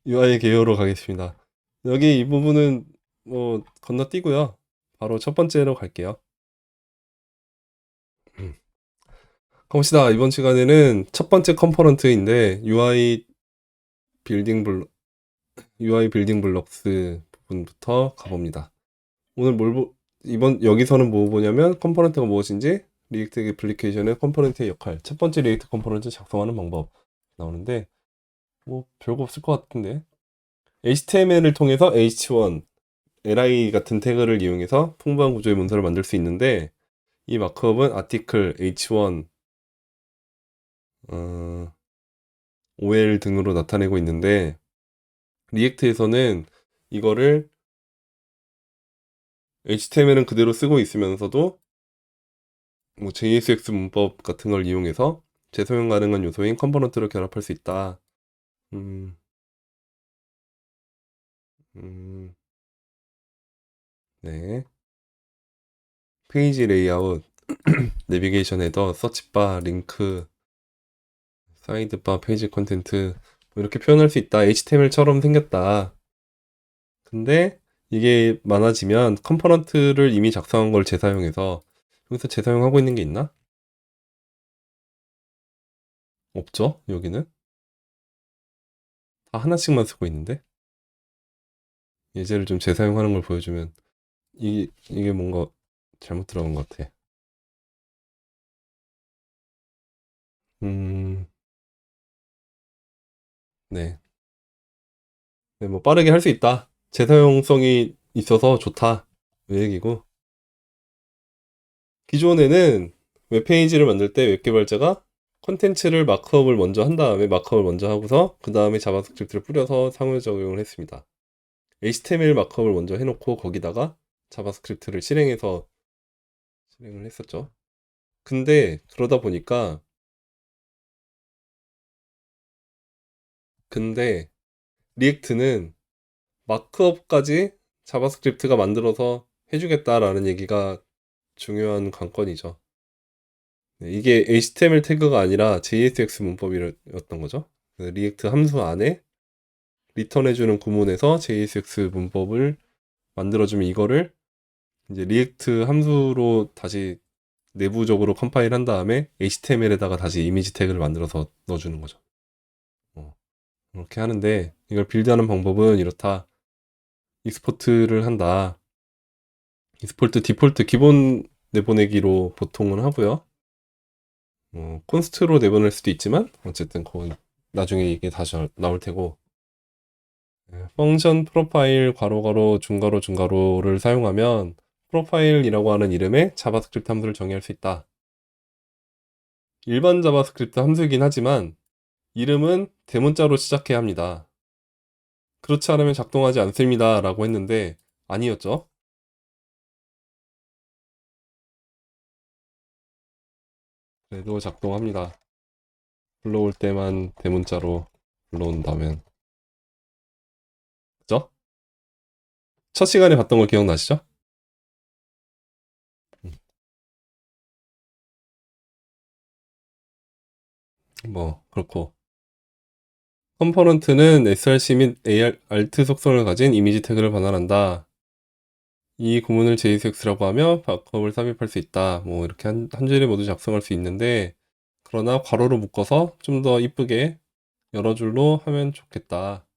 UI 개요로 가겠습니다. 여기 이 부분은 뭐 건너뛰고요. 바로 첫 번째로 갈게요. 가봅시다. 이번 시간에는 첫 번째 컴포넌트인데 UI 빌딩 블록스 부분부터 가봅니다. 오늘 이번 여기서는 뭐 보냐면 컴포넌트가 무엇인지, 리액트 애플리케이션의 컴포넌트의 역할, 첫 번째 리액트 컴포넌트 작성하는 방법 나오는데 뭐 별거 없을 것 같은데, HTML을 통해서 H1 li 같은 태그를 이용해서 풍부한 구조의 문서를 만들 수 있는데, 이 마크업은 아티클, h1, ol 등으로 나타내고 있는데, 리액트에서는 이거를 HTML은 그대로 쓰고 있으면서도 뭐 JSX 문법 같은 걸 이용해서 재사용 가능한 요소인 컴포넌트를 결합할 수 있다. 음, 음, 네. 페이지 레이아웃, 내비게이션 헤더, 서치바, 링크, 사이드바, 페이지 컨텐트 뭐 이렇게 표현할 수 있다. HTML처럼 생겼다. 근데 이게 많아지면 컴포넌트를 이미 작성한 걸 재사용해서, 여기서 재사용하고 있는 게 있나? 없죠? 여기는 다 하나씩만 쓰고 있는데, 예제를 좀 재사용하는 걸 보여주면 이게 뭔가 잘못 들어간 것 같아. 음, 네. 네, 뭐 빠르게 할 수 있다. 재사용성이 있어서 좋다. 이 얘기고. 기존에는 웹페이지를 만들 때 웹개발자가 컨텐츠를 마크업을 먼저 한 다음에, 마크업을 먼저 하고서 그 다음에 자바스크립트를 뿌려서 상호 적용을 했습니다. HTML 마크업을 먼저 해놓고 거기다가 자바스크립트를 실행을 했었죠. 근데 그러다 보니까, 근데 리액트는 마크업까지 자바스크립트가 만들어서 해주겠다라는 얘기가 중요한 관건이죠. 네, 이게 HTML 태그가 아니라 JSX 문법이었던 거죠. 리액트 함수 안에 리턴해주는 구문에서 JSX 문법을 만들어주면, 이거를 이제 리액트 함수로 다시 내부적으로 컴파일 한 다음에 HTML에다가 다시 이미지 태그를 만들어서 넣어주는 거죠. 어, 그렇게 하는데, 이걸 빌드하는 방법은 이렇다. 익스포트를 한다. 익스포트 디폴트 기본 내보내기로 보통은 하고요. 콘스트로 내보낼 수도 있지만 어쨌든 그건 나중에 이게 다시 나올 테고, 펑션 프로파일 괄호 중괄호 중괄호를 사용하면 프로파일이라고 하는 이름의 자바스크립트 함수를 정의할 수 있다. 일반 자바스크립트 함수이긴 하지만 이름은 대문자로 시작해야 합니다. 그렇지 않으면 작동하지 않습니다 라고 했는데 아니었죠. 그래도 작동합니다. 불러올 때만 대문자로 불러온다면. 그죠? 첫 시간에 봤던 거 기억나시죠? 뭐 그렇고, 컴포넌트는 src 및 alt 속성을 가진 이미지 태그를 반환한다. 이 구문을 JSX라고 하며 바컵을 삽입할 수 있다. 뭐 이렇게 한 줄에 모두 작성할 수 있는데, 그러나 괄호로 묶어서 좀 더 이쁘게 여러 줄로 하면 좋겠다.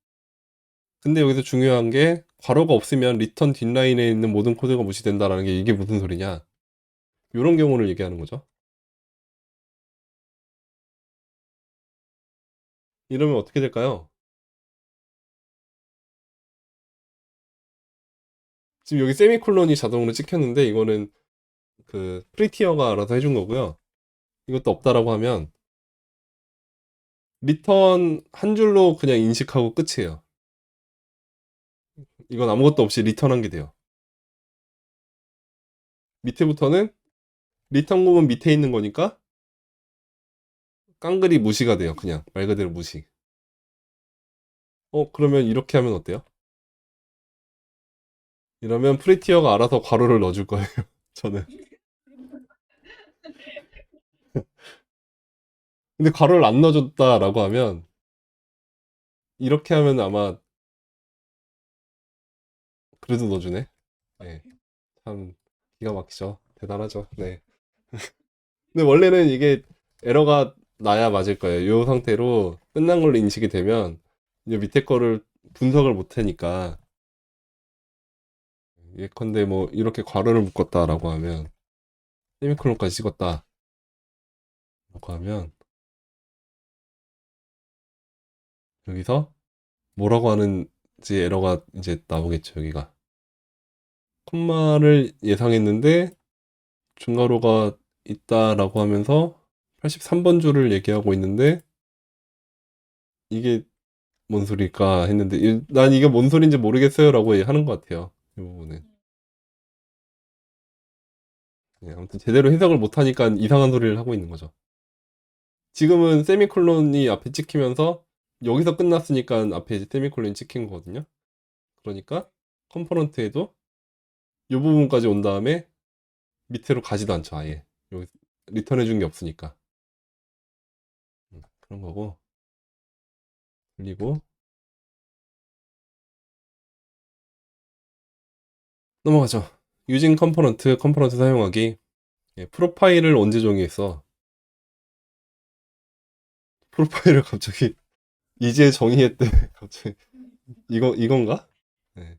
근데 여기서 중요한 게, 괄호가 없으면 리턴 뒷라인에 있는 모든 코드가 무시된다라는 게 이게 무슨 소리냐? 이런 경우를 얘기하는 거죠. 이러면 어떻게 될까요? 지금 여기 세미콜론이 자동으로 찍혔는데 이거는 그 프리티어가 알아서 해준 거고요. 이것도 없다라고 하면 리턴 한 줄로 그냥 인식하고 끝이에요. 이건 아무것도 없이 리턴한 게 돼요. 밑에부터는 리턴 구문 밑에 있는 거니까 깡그리 무시가 돼요. 그냥 말 그대로 무시. 그러면 이렇게 하면 어때요? 이러면 프리티어가 알아서 괄호를 넣어줄 거예요. 저는. 근데 괄호를 안 넣어줬다라고 하면 이렇게 하면 아마 그래도 넣어주네. 네. 참 기가 막히죠. 대단하죠. 네. 근데 원래는 이게 에러가 나야 맞을 거예요. 이 상태로 끝난 걸로 인식이 되면 이 밑에 거를 분석을 못 하니까 예컨대 뭐 이렇게 괄호를 묶었다라고 하면 세미콜론까지 찍었다라고 하면 여기서 뭐라고 하는지 에러가 이제 나오겠죠. 여기가 콤마를 예상했는데 중괄호가 있다라고 하면서 83번 줄을 얘기하고 있는데 이게 뭔 소리일까 했는데 난 이게 뭔 소리인지 모르겠어요라고 하는 것 같아요. 이 부분은. 네, 아무튼 제대로 해석을 못하니까 이상한 소리를 하고 있는 거죠. 지금은 세미콜론이 앞에 찍히면서 여기서 끝났으니까 앞에 이제 세미콜론이 찍힌 거거든요. 그러니까 컴포넌트에도 이 부분까지 온 다음에 밑으로 가지도 않죠. 아예 여기 리턴해 준 게 없으니까. 그런 거고. 그리고 넘어가죠. 유진 컴포넌트 사용하기. 예, 프로파일을 언제 정의했어? 프로파일을 갑자기 이제 정의했대. 갑자기 이건가? 네.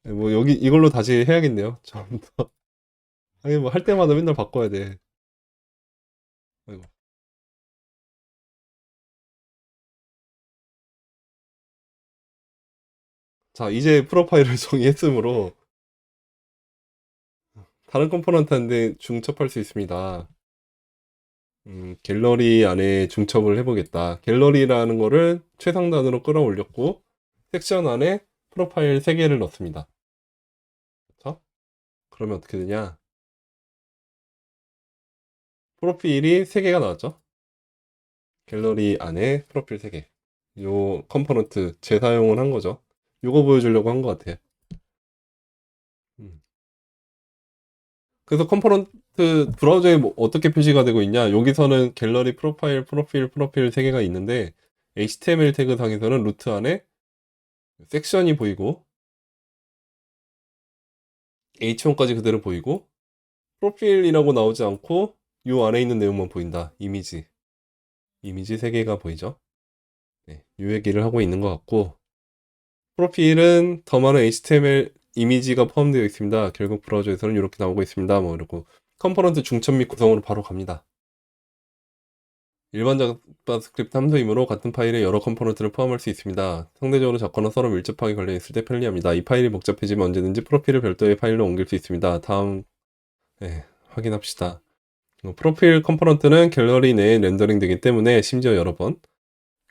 네, 뭐 여기 이걸로 다시 해야겠네요. 처음부터. 아니 뭐 할 때마다 맨날 바꿔야 돼. 아이고. 자, 이제 프로파일을 정의했으므로 다른 컴포넌트한테 중첩할 수 있습니다. 갤러리 안에 중첩을 해보겠다. 갤러리라는 거를 최상단으로 끌어올렸고 섹션 안에 프로파일 3개를 넣습니다. 그렇죠? 그러면 어떻게 되냐? 프로필이 3개가 나왔죠? 갤러리 안에 프로필 3개. 요 컴포넌트 재사용을 한 거죠. 요거 보여주려고 한 것 같아요. 음. 그래서 컴포넌트 브라우저에 뭐 어떻게 표시가 되고 있냐? 여기서는 갤러리 프로필 3개가 있는데 HTML 태그 상에서는 루트 안에 섹션이 보이고 H1까지 그대로 보이고 프로필이라고 나오지 않고 요 안에 있는 내용만 보인다. 이미지 3개가 보이죠? 네, 요 얘기를 하고 있는 것 같고 프로필은 더 많은 HTML 이미지가 포함되어 있습니다. 결국 브라우저에서는 이렇게 나오고 있습니다. 뭐 이러고 컴포넌트 중첩 및 구성으로 바로 갑니다. 일반 자바스크립트 함수이므로 같은 파일에 여러 컴포넌트를 포함할 수 있습니다. 상대적으로 작거나 서로 밀접하게 걸려있을 때 편리합니다. 이 파일이 복잡해지면 언제든지 프로필을 별도의 파일로 옮길 수 있습니다. 다음 확인합시다. 프로필 컴포넌트는 갤러리 내에 렌더링 되기 때문에 심지어 여러 번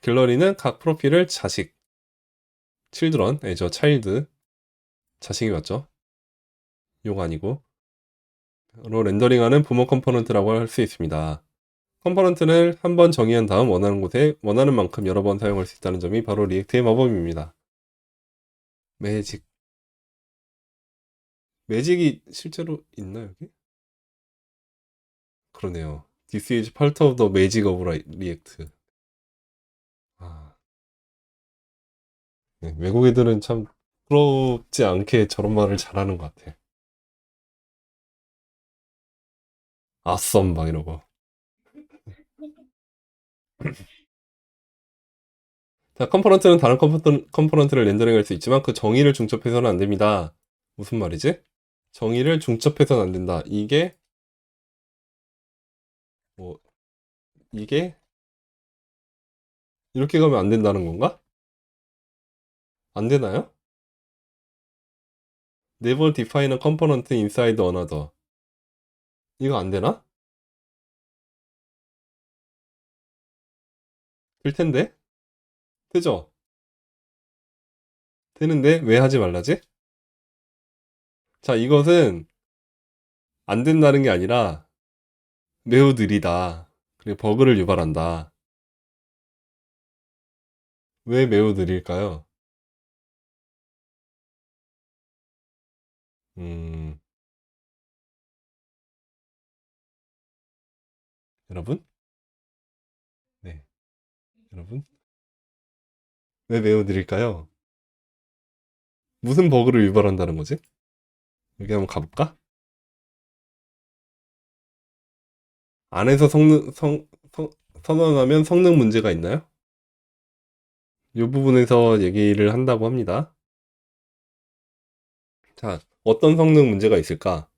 갤러리는 각 프로필을 자식 children이죠. 차일드 자식이 맞죠? 요거 아니고 로 렌더링하는 부모 컴포넌트라고 할 수 있습니다. 컴포넌트를 한 번 정의한 다음 원하는 곳에 원하는 만큼 여러 번 사용할 수 있다는 점이 바로 리액트의 마법입니다. 매직. 매직이 실제로 있나 여기? 그러네요. This is part of the magic of React. 아, 네, 외국 애들은 참 부럽지 않게 저런 말을 잘하는 것 같아. 아썸 막 이러고. 자, 컴포넌트는 다른 컴포넌트를 렌더링할 수 있지만 그 정의를 중첩해서는 안 됩니다. 무슨 말이지? 정의를 중첩해서는 안 된다. 뭐, 이게 이렇게 가면 안 된다는 건가? 안 되나요? Never define a component inside another. 이거 안 되나? 될 텐데? 되죠? 되는데 왜 하지 말라지? 자, 이것은 안 된다는 게 아니라 매우 느리다. 그리고 버그를 유발한다. 왜 매우 느릴까요? 음, 여러분? 네, 여러분? 왜 매우 느릴까요? 무슨 버그를 유발한다는 거지? 여기 한번 가볼까? 안에서 선언하면 성능 문제가 있나요? 이 부분에서 얘기를 한다고 합니다. 자, 어떤 성능 문제가 있을까?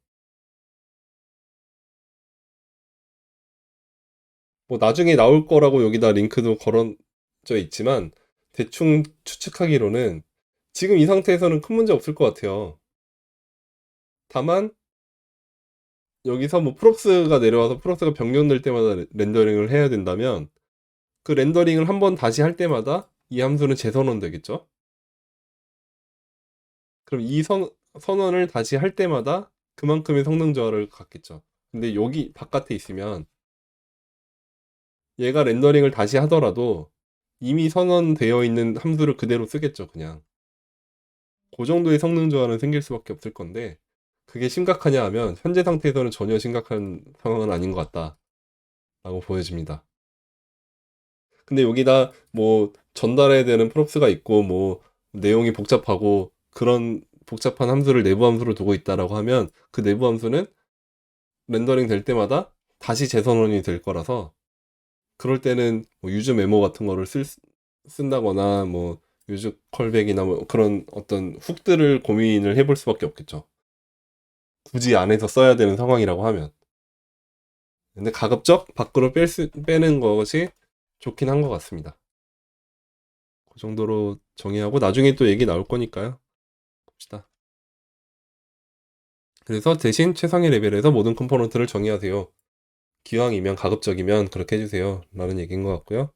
뭐 나중에 나올 거라고 여기다 링크도 걸어져 있지만 대충 추측하기로는 지금 이 상태에서는 큰 문제 없을 것 같아요. 다만 여기서 뭐 프롭스가 내려와서 프롭스가 변경될 때마다 렌더링을 해야 된다면 그 렌더링을 한번 다시 할 때마다 이 함수는 재선언 되겠죠? 그럼 이 선언을 다시 할 때마다 그만큼의 성능 저하를 갖겠죠. 근데 여기 바깥에 있으면 얘가 렌더링을 다시 하더라도 이미 선언되어 있는 함수를 그대로 쓰겠죠, 그냥. 그 정도의 성능 저하는 생길 수밖에 없을 건데 그게 심각하냐 하면 현재 상태에서는 전혀 심각한 상황은 아닌 것 같다라고 보여집니다. 근데 여기다 뭐 전달해야 되는 프롭스가 있고 뭐 내용이 복잡하고 그런 복잡한 함수를 내부 함수로 두고 있다라고 하면 그 내부 함수는 렌더링 될 때마다 다시 재선언이 될 거라서 그럴 때는 뭐 유즈 메모 같은 거를 쓴다거나 뭐 유즈 컬백이나 뭐 그런 어떤 훅들을 고민을 해볼 수밖에 없겠죠. 굳이 안에서 써야 되는 상황이라고 하면. 근데 가급적 밖으로 빼는 것이 좋긴 한 것 같습니다. 그 정도로 정의하고 나중에 또 얘기 나올 거니까요. 봅시다. 그래서 대신 최상의 레벨에서 모든 컴포넌트를 정의하세요. 기왕이면 가급적이면 그렇게 해주세요. 라는 얘기인 것 같고요.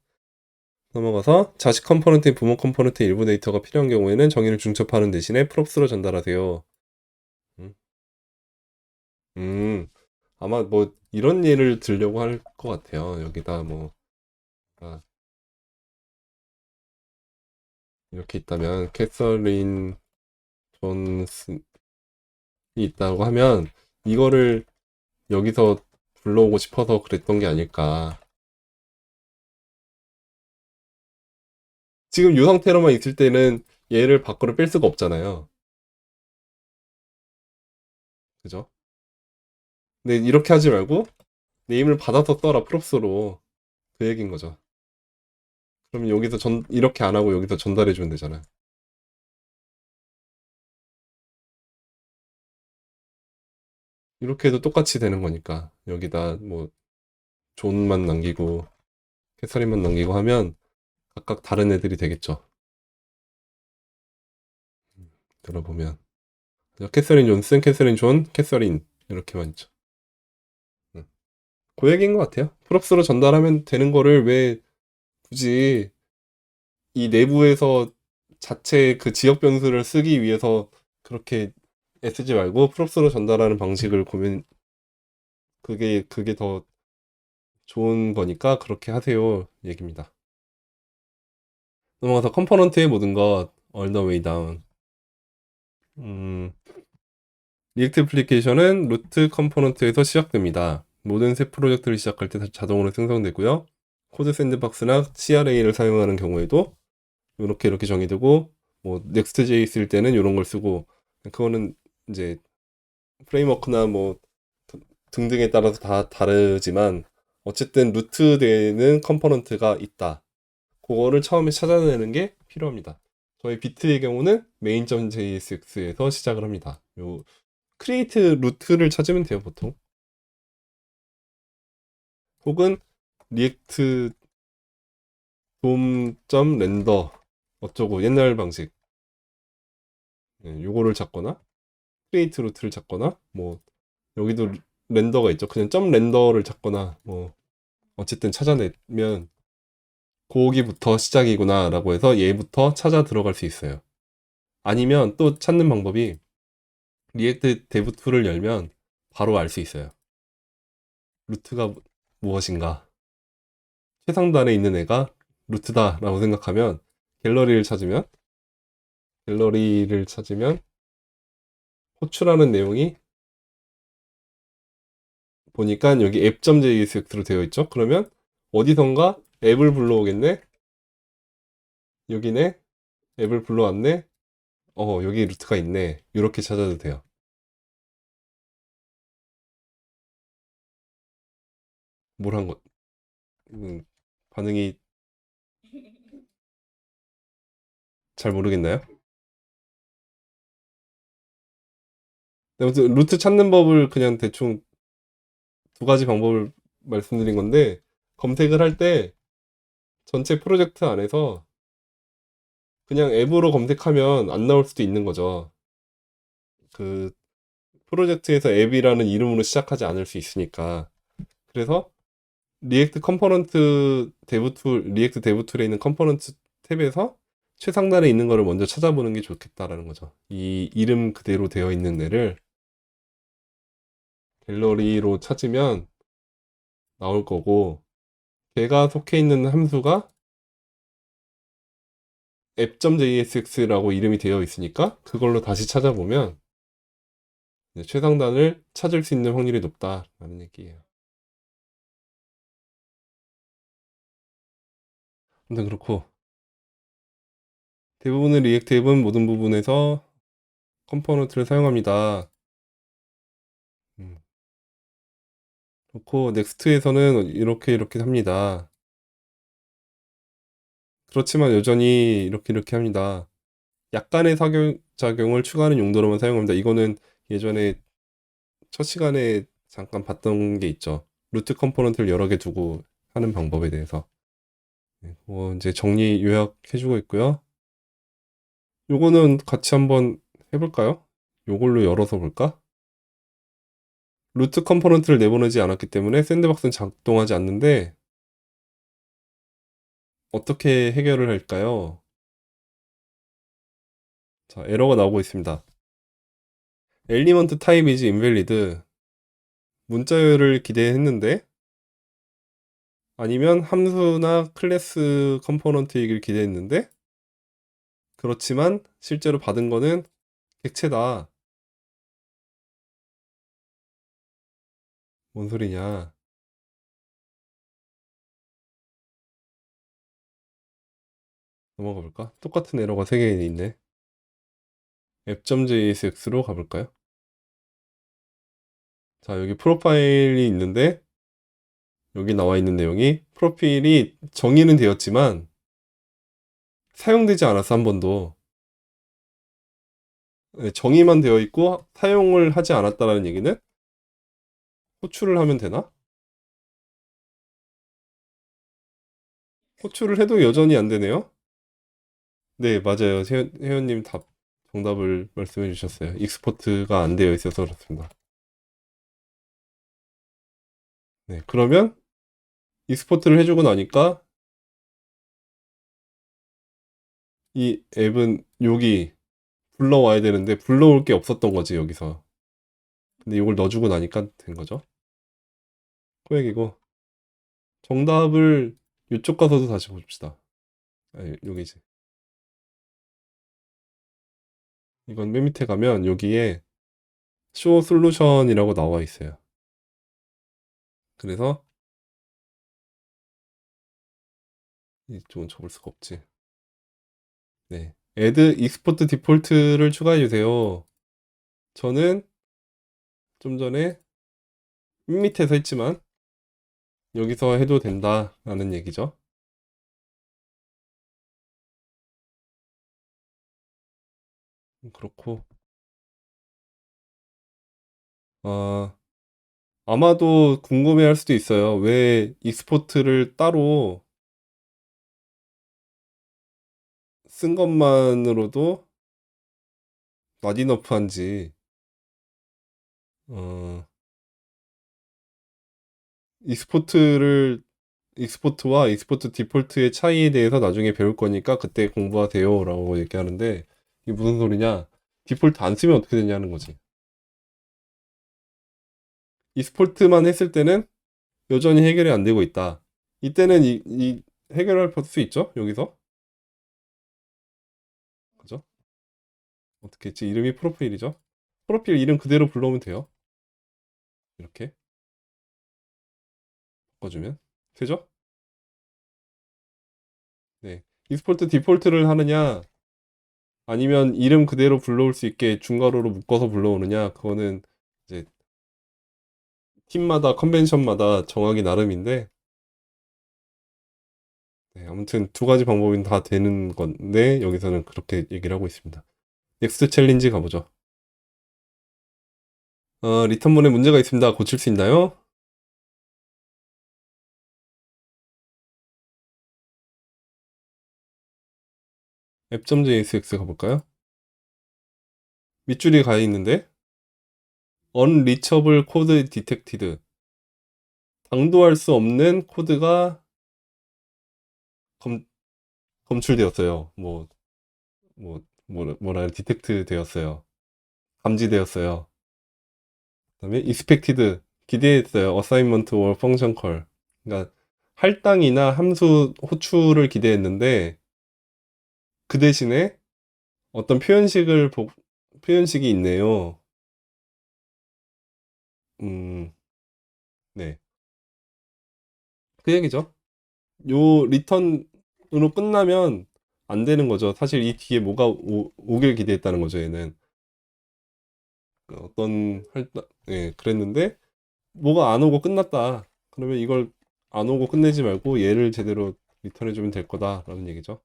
넘어가서 자식 컴포넌트의 부모 컴포넌트의 일부 데이터가 필요한 경우에는 정의를 중첩하는 대신에 프롭스로 전달하세요. 음, 아마 뭐 이런 예를 들려고 할 것 같아요. 여기다 뭐 아, 이렇게 있다면 캐서린 존슨이 있다고 하면 이거를 여기서 불러오고 싶어서 그랬던 게 아닐까. 지금 이 상태로만 있을 때는 얘를 밖으로 뺄 수가 없잖아요. 그죠? 근데 이렇게 하지 말고 네임을 받아서 써라 프롭스로 그 얘기인 거죠. 그럼 여기서 이렇게 안 하고 여기서 전달해 주면 되잖아요. 이렇게 해도 똑같이 되는 거니까 여기다 뭐 존만 남기고 캐서린만 남기고 하면 각각 다른 애들이 되겠죠. 들어보면 캐서린 존슨, 캐서린 존, 캐서린 이렇게만 있죠. 음. 그 얘기인 것 같아요. 프롭스로 전달하면 되는 거를 왜 굳이 이 내부에서 자체 그 지역 변수를 쓰기 위해서 그렇게 애쓰지 말고 프롭스로 전달하는 방식을 보면 그게 더 좋은 거니까 그렇게 하세요 얘기입니다. 넘어가서 컴포넌트의 모든 것 all the way down. 음, 리액트 애플리케이션은 루트 컴포넌트에서 시작됩니다. 모든 새 프로젝트를 시작할 때 자동으로 생성되고요. 코드 샌드박스나 CRA를 사용하는 경우에도 이렇게 정의되고 뭐 Next.js일 때는 이런 걸 쓰고 그거는 이제 프레임워크나 뭐 등등에 따라서 다 다르지만 어쨌든 루트되는 컴포넌트가 있다. 그거를 처음에 찾아내는 게 필요합니다. 저희 비트의 경우는 main.jsx에서 시작을 합니다. 요 create 루트를 찾으면 돼요, 보통. 혹은 react dom.render 어쩌고 옛날 방식 요거를 찾거나 create 루트를 찾거나 뭐 여기도 렌더가 있죠. 그냥 점 렌더를 찾거나 뭐 어쨌든 찾아내면 거기부터 시작이구나 라고 해서 얘부터 찾아 들어갈 수 있어요. 아니면 또 찾는 방법이 리액트 데브 툴을 열면 바로 알 수 있어요. 루트가 무엇인가. 최상단에 있는 애가 루트다 라고 생각하면 갤러리를 찾으면 호출하는 내용이 보니까 여기 app.jsx로 되어 있죠. 그러면 어디선가 앱을 불러오겠네. 여기네. 앱을 불러왔네? 여기 루트가 있네. 이렇게 찾아도 돼요. 뭘 한 거, 음, 반응이 잘 모르겠나요? 네, 아무튼 루트 찾는 법을 그냥 대충 두 가지 방법을 말씀드린 건데, 검색을 할 때 전체 프로젝트 안에서 그냥 앱으로 검색하면 안 나올 수도 있는 거죠. 그 프로젝트에서 앱이라는 이름으로 시작하지 않을 수 있으니까. 그래서 리액트 컴포넌트 데브 툴, 리액트 데브 툴에 있는 컴포넌트 탭에서 최상단에 있는 거를 먼저 찾아보는 게 좋겠다라는 거죠. 이 이름 그대로 되어 있는 애를 갤러리로 찾으면 나올 거고, 걔가 속해 있는 함수가 app.jsx라고 이름이 되어 있으니까 그걸로 다시 찾아보면 이제 최상단을 찾을 수 있는 확률이 높다라는 얘기예요. 아무튼 그렇고, 대부분의 리액트 앱은 모든 부분에서 컴포넌트를 사용합니다. 음, 그렇고 넥스트에서는 이렇게 합니다. 그렇지만 여전히 이렇게 합니다. 약간의 작용을 추가하는 용도로만 사용합니다. 이거는 예전에 첫 시간에 잠깐 봤던 게 있죠. 루트 컴포넌트를 여러 개 두고 하는 방법에 대해서. 네, 이제 정리 요약해주고 있고요. 요거는 같이 한번 해볼까요? 요걸로 열어서 볼까? 루트 컴포넌트를 내보내지 않았기 때문에 샌드박스는 작동하지 않는데 어떻게 해결을 할까요? 자, 에러가 나오고 있습니다. 엘리먼트 타입 이즈 인밸리드. 문자열을 기대했는데 아니면 함수나 클래스 컴포넌트이길 기대했는데 그렇지만 실제로 받은 거는 객체다. 뭔 소리냐? 넘어가 볼까? 똑같은 에러가 3개 있네. app.jsx로 가볼까요? 자, 여기 프로파일이 있는데 여기 나와 있는 내용이 프로필이 정의는 되었지만 사용되지 않았어, 한 번도. 네, 정의만 되어 있고 사용을 하지 않았다라는 얘기는 호출을 하면 되나? 호출을 해도 여전히 안 되네요. 네, 맞아요. 회원님 답 정답을 말씀해 주셨어요. 익스포트가 안 되어 있어서 그렇습니다. 네, 그러면 익스포트를 해주고 나니까 이 앱은 여기 불러와야 되는데 불러올 게 없었던 거지, 여기서. 근데 이걸 넣어주고 나니까 된 거죠. 코엑이고 정답을 이쪽 가서도 다시 봅시다. 여기지. 이건 맨 밑에 가면 여기에 쇼 솔루션이라고 나와 있어요. 그래서 이쪽은 접을 수가 없지. 네. add export 디폴트를 추가해 주세요. 저는 좀 전에 맨 밑에서 했지만 여기서 해도 된다라는 얘기죠. 그렇고 아, 아마도 궁금해할 수도 있어요. 왜 익스포트를 따로 쓴 것만으로도 낫이너프한지 어, 익스포트를 익스포트와 익스포트 디폴트의 차이에 대해서 나중에 배울 거니까 그때 공부하세요라고 얘기하는데 이게 무슨 소리냐? 디폴트 안 쓰면 어떻게 되냐는 거지. 익스포트만 했을 때는 여전히 해결이 안 되고 있다. 이때는 이 해결할 수 있죠? 여기서 그죠? 어떻게 했지? 이름이 프로필이죠? 프로필 이름 그대로 불러오면 돼요. 이렇게 바꿔주면 되죠? 네. 익스포트 디폴트를 하느냐 아니면 이름 그대로 불러올 수 있게 중괄호로 묶어서 불러오느냐, 그거는 이제 팀마다 컨벤션마다 정하기 나름인데, 네, 아무튼 두 가지 방법이 다 되는 건데 여기서는 그렇게 얘기를 하고 있습니다. 넥스트 챌린지 가보죠. 리턴문에 문제가 있습니다. 고칠 수 있나요? app.jsx 가볼까요? 밑줄이 가 있는데 unreachable code detected, 당도할 수 없는 코드가 검, 검출되었어요. 뭐라 디텍트 되었어요. 감지되었어요. 그다음에 expected, 기대했어요. assignment or function call. 그러니까 할당이나 함수 호출을 기대했는데 그 대신에 어떤 표현식이 있네요. 음, 네. 그 얘기죠. 요 리턴으로 끝나면 안 되는 거죠. 사실 이 뒤에 뭐가 오길 기대했다는 거죠, 얘는. 그 예, 그랬는데 뭐가 안 오고 끝났다. 그러면 이걸 안 오고 끝내지 말고 얘를 제대로 리턴해주면 될 거다라는 얘기죠.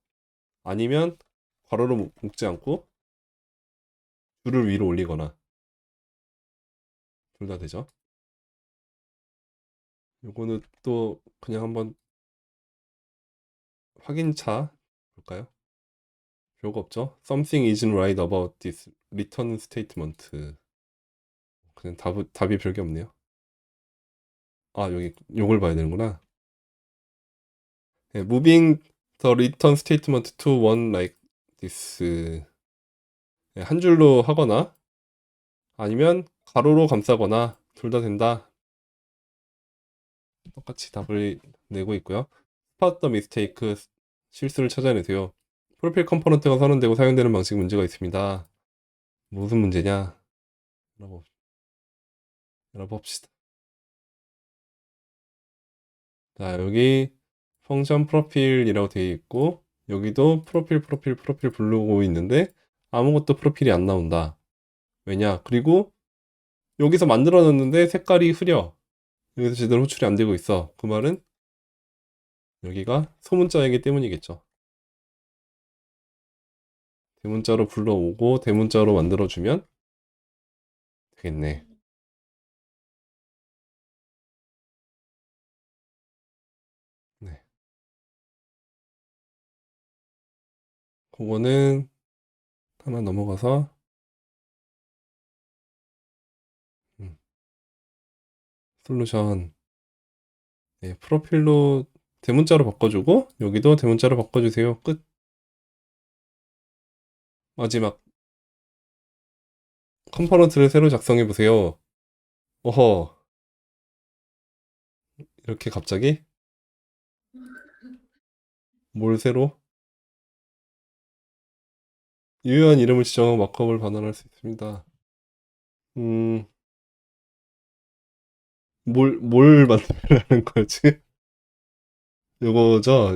아니면 괄호로 묶지 않고 줄을 위로 올리거나 둘 다 되죠. 요거는 또 그냥 한번 확인차 볼까요? 별거 없죠. Something isn't right about this return statement. 그냥 답이 별게 없네요. 아, 여기 요걸 봐야 되는구나. 네, moving the return statement to one like this. 네, 한 줄로 하거나 아니면 가로로 감싸거나 둘 다 된다. 똑같이 답을 내고 있고요. Spot the mistake, 실수를 찾아내세요. 프로필 컴포넌트가 선언되고 사용되는 방식 문제가 있습니다. 무슨 문제냐? 열어봅- 열어봅시다. 자, 여기 펑션 프로필이라고 되어 있고 여기도 프로필 부르고 있는데 아무것도 프로필이 안 나온다. 왜냐? 그리고 여기서 만들어 놨는데 색깔이 흐려. 여기서 제대로 호출이 안 되고 있어. 그 말은 여기가 소문자이기 때문이겠죠. 대문자로 불러오고 대문자로 만들어주면 되겠네. 네. 그거는 하나 넘어가서 음, 솔루션, 네, 프로필로 대문자로 바꿔주고 여기도 대문자로 바꿔주세요. 끝. 마지막 컴포넌트를 새로 작성해 보세요. 어허, 이렇게 갑자기 뭘 새로? 유효한 이름을 지정하고 마크업을 반환할 수 있습니다. 음, 뭘 만들라는 거지? 요거죠?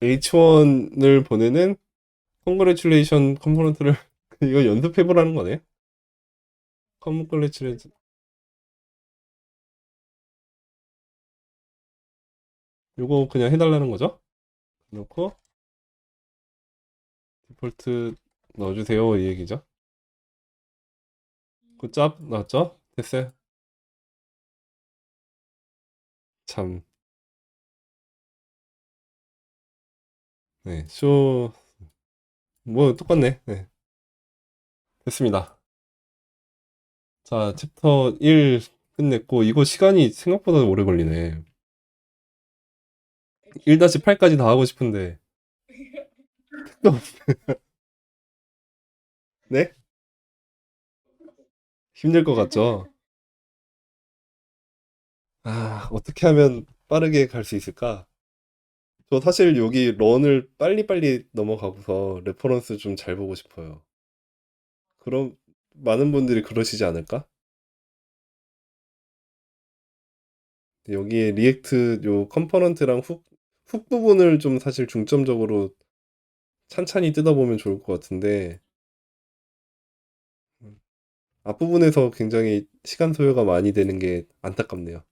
H1을 보내는 congratulation 컴포넌트를 이거 연습해보라는 거네. congratulation, 요거 그냥 해달라는 거죠? 놓고 디폴트 넣어주세요 이 얘기죠. 굿잡 나왔죠? 됐어요. 참, 네, 뭐 똑같네. 네, 됐습니다. 자, 챕터 1 끝냈고 이거 시간이 생각보다 오래 걸리네. 1-8까지 다 하고 싶은데 또 네? 힘들 것 같죠? 아, 어떻게 하면 빠르게 갈 수 있을까? 저 사실 여기 런을 빨리빨리 넘어가고서 레퍼런스 좀 잘 보고 싶어요. 그럼 많은 분들이 그러시지 않을까? 여기에 리액트 요 컴포넌트랑 훅 부분을 좀 사실 중점적으로 찬찬히 뜯어보면 좋을 것 같은데 음, 앞부분에서 굉장히 시간 소요가 많이 되는 게 안타깝네요.